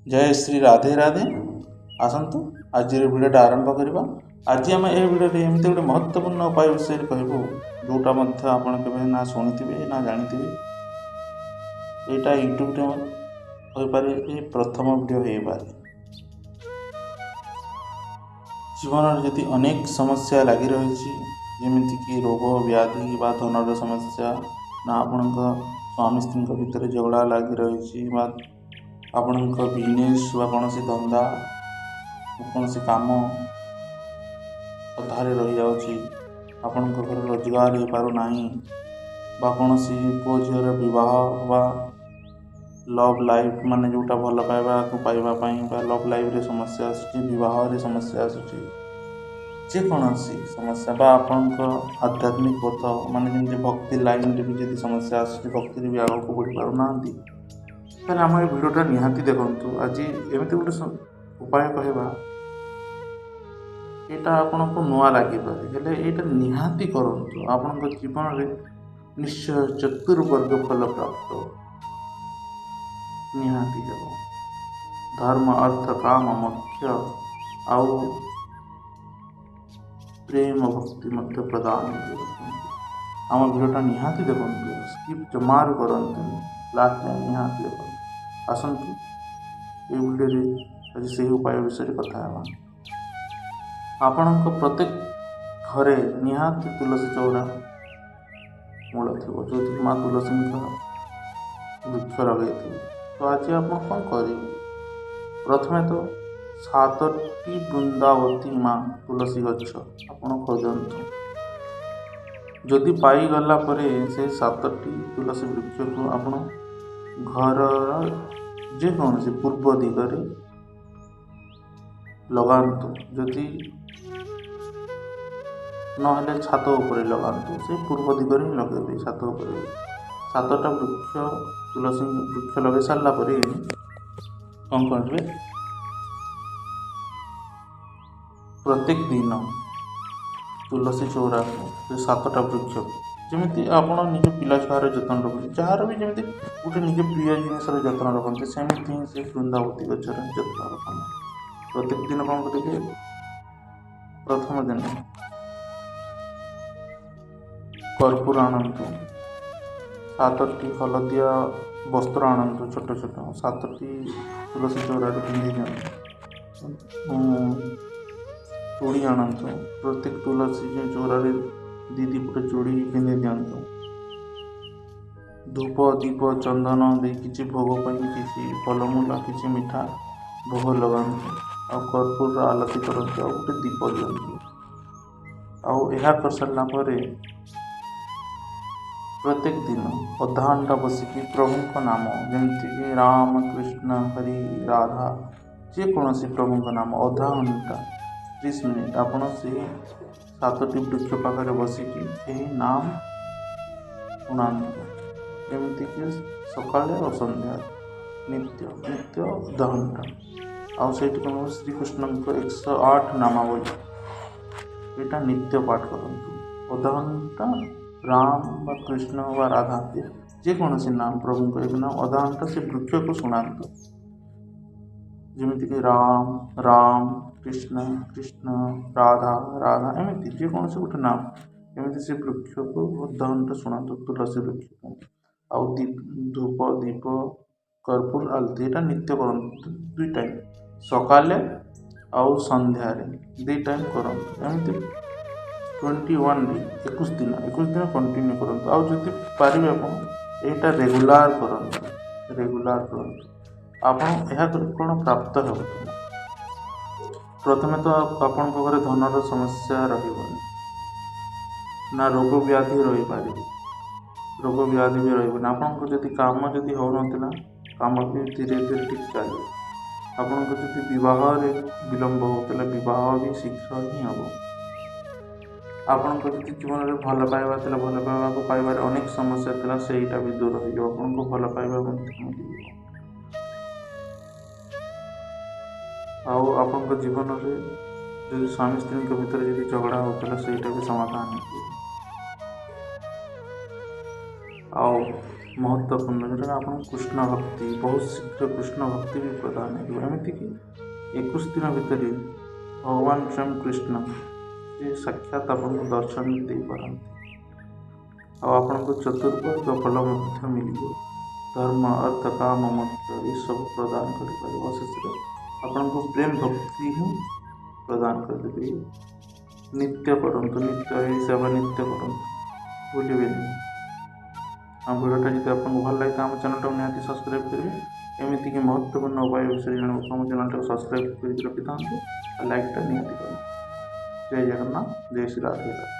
जय श्री राधे राधे। आसतु आज भिडियोटा आरंभ करवा। आज आम ए भिडियो एमती गोटे महत्वपूर्ण उपाय विषय कहूँ जोटा आपड़ के ना शुणी ना जानी। यहाँ यूट्यूब हो पारे प्रथम भिडियो हो पारे। जीवन जदि अनेक समस्या लगी रही जमीक रोग व्याधि बा धनर समस्या ना आपण स्वामी स्त्री भितर झगड़ा लगी रही आपण बिजनेस बा कौन धंदा कौन काम अधारे रही जाऊँगी आपण घर रोजगार हो पार ना बा कौन पुओ झीर बह बा लव लाइफ माने जोटा भल पाइबा को पाइबापी लव लाइफ रे समस्या आसुची समस्या आसुची जेकोसी समस्या बा आपण आध्यात्मिक पथ माने जमी भक्ति लाइन भी जब समस्या आसुची भक्ति भी आगे को बढ़ी पार ना ताले आम ये भिडियोटा निहाती देखु। आज एमती गोटे उपाय कहवा यहाँ आपन को नुआ लगे यहाँ निहाती करूँ आपण जीवन में निश्चय चतुर्वर्ग फल प्राप्त निहाती जब धर्म अर्थ काम मोक्ष आउ प्रेम भक्ति मध्य प्रदान आम भिडियोटा निहाती देखु। स्किप जमार करते लास्ट टाइम निहाती देखो। आसतु ये भिडियो आज से उपाय विषय कथा आपण प्रत्येक घरे निहाती तुलसी चौरा मूल थी जो माँ तुलसी वृक्ष लगे थे। तो आज आप कौन करेंगे प्रथमे तो 7टी वृंदावती माँ तुलसी गच्छ आप खोजतु जदि पाईगला से 7टी तुलसी वृक्ष को आप घर जेकोसी पूर्व दिगरे लगातु जदि ना छात उपर लगातु से पूर्व दिगरे ही लगे छात उपर 7टा वृक्ष तुलसी वृक्ष लगे सारा कौन करेंगे प्रत्येक दिन तुलसी चौरा को 7टा वृक्ष जमी आप निज पिला छुआर जत्न रखते जार भी जमी गोटे निज प्रिय जिनसर जत्न रखते सेमती ही से वृंदावती गचर जत्न रखते प्रत्येक दिन कौन करेंगे प्रथम दिन कर्पूर आणतु 7टी हलदिया वस्त्र आणतु छोट छोट 7टी तुलसी चौरा पिंधि दिखाँ चूड़ी आणतु प्रत्येक तुलसी चौरा दीदी पुटे चूड़ी पिंधि दिंतु धूप दीप चंदन दे किसी भोग किसी फलमूल किसी मिठा भोग लगातु आ कर्पूर आलती करते आ गोटे दीप दिंतु आ कर सारा प्रत्येक दिन अधा घंटा बसिकी प्रभु नाम जमीक राम कृष्ण हरि राधा जेकोसी प्रभु नाम अधा घंटा 30 मिनिट आपण से 7टी वृक्ष पाखे बसिकी यही नाम शुणु एमतीक सका और सन्ध्या नित्य नित्य अधा घंटा आठ श्रीकृष्ण 108 नामावली यहाँ नित्य पाठ करूँ अधा घंटा राम व कृष्ण व राधा जेकोसी नाम प्रभु एक नाम अधा घंटा से वृक्ष को शुणातु जमीक राम राम कृष्ण कृष्ण राधा राधा एमती जेकोसी गोटे नाम एमती से वृक्ष को अधा घंटा शुणातु तुलसी वृक्ष को आउ धूप दीप कर्पूर आलती यहाँ नित्य कर 2 टाइम सकाले आउ संध्यारे 2 टाइम करमती 21 दिन 21 दिन कंटिन्यू करंतु आउ जदि पारिबे आपण एटा रेगुलर करंतु आपण यह कौन प्राप्त हो प्रथमे तो आपण घरे धनर समस्या रही ना रोग व्याधि रही पारे रोग व्याधि भी रही आपको जदि काम जदि हो ना काम भी धीरे धीरे ठीक चले आपको जदि बह विलंब होता बह भी शीघ्र ही हम आपण जीवन में भल पाइबा भल पाइबा को पाइबार अनेक समस्या था सेटा भी दूर हो आपको भल पाइबा मिल आप जीवन में जो स्वामी स्त्री भितर जब झगड़ा होता है सेटा भी समाधान हो महत्वपूर्ण, जोटा आपको कृष्ण भक्ति बहुत शीघ्र कृष्ण भक्ति भी प्रदान होमतीकि 21 दिन भितर भगवान स्वयं कृष्ण से साक्षात आपको दर्शन दे पारती आपको चतुर्वर्ग फल मिल धर्म अर्थ काम मोक्ष ये सब प्रदान कर शेष आपको प्रेम भक्ति ही प्रदान करदेवे। नित्य करूँ नित्य सेवा नित्य करूँ भूलें। भिडियोटा जब आपको भल लगे तो आम चैनल को निहाती सब्सक्राइब करेंगे। एमती कि महत्वपूर्ण उपाय विषय जानवर आम चैनल को सब्सक्राइब कर रखी था लाइकटा निहाती करें। जय जगन्नाथ, जय श्री राधे।